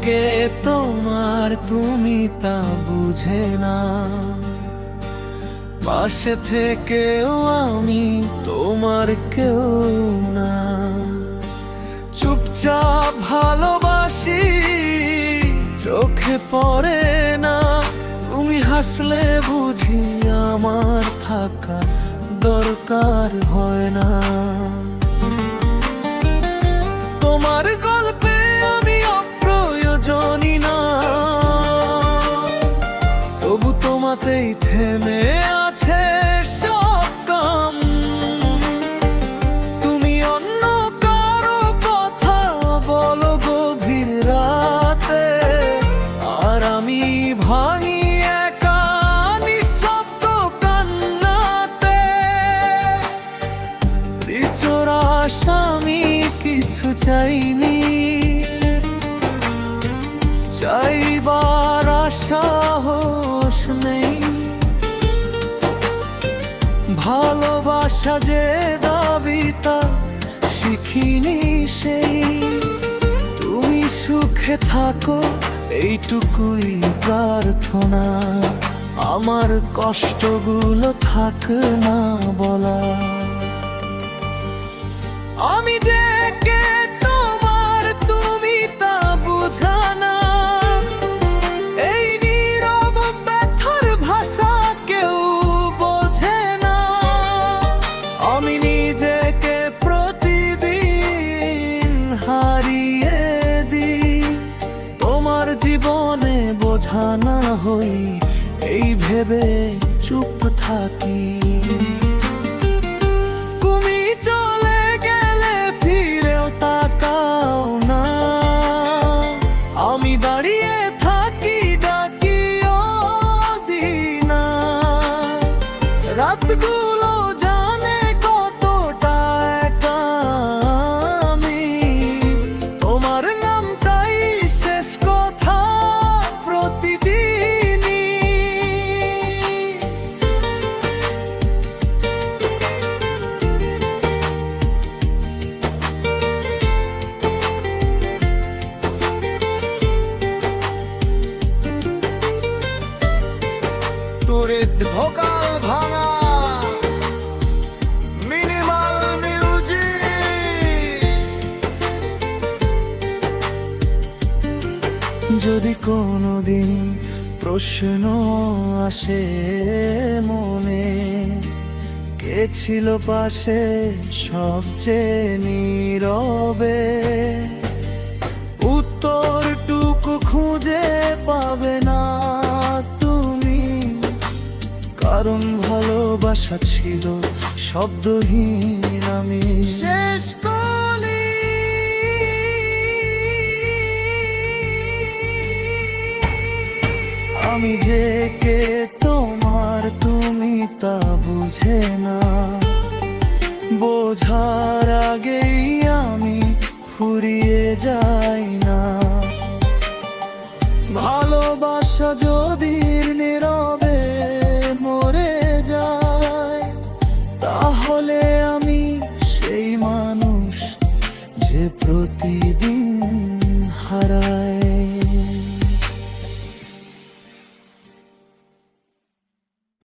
কে তোমার তুমি তা বুঝে না, পাশে থেকেও আমি তোমার কেউ না। চুপচাপ ভালোবাসি, চোখে পড়ে না, তুমি হাসলে বুঝি আমার থাকা দরকার হয় না। তোমার গল্পে আমি অপ্রয়োজনী না, তবু তোমাতেই থেমে আছে সব কাম। তুমি অন্য কারো কথা বলো গভীর রাতে, আর আমি ভাঙি একা নিঃশব্দ কান্নাতে। রিচোরা স্বামী কিছু চাইনি, চাইবার সাহস নেই। ভালোবাসা যে দাবি তা শিখিনি সেই, তুমি সুখে থাকো এইটুকুই প্রার্থনা। আমার কষ্টগুলো থাক না বলা। আমি যে কে তোমার তুমি তা বুঝা না, এই নীরব ব্যথার ভাষা কেউ বোঝে না। আমি নিজেকে প্রতিদিন হারিয়ে দিই, তোমার জীবনে বোঝা না হই এই ভেবে চুপ থাকি। তুমি চলে গেলে ফিরেও তাকাও না, আমি দাঁড়িয়ে থাকি ডাকিও দিনা। রাতগুলো জানে কতটা একা আমি, তোমার নামটাই শেষ কথা প্রতিদিনই। তুরিত ভোকাল ভাঙা মিনিমাল মিউজিক। যদি কোনোদিন প্রশ্ন আসে মনে, কে ছিল পাশে সবচেয়ে নীরবে, উত্তরটুকু খুঁজে পাবে না তুমি, কারণ ভালোবাসা ছিল শব্দহীন। আমি শেষ কলি, আমি যে কে তোমার তুমি তা বুঝে না, বোঝার আগেই আমি ফুরিয়ে যাই না। ভালোবাসা যদি নীরবে মরে যায়, তাহলে আমি সেই মানুষ যে প্রতিদিন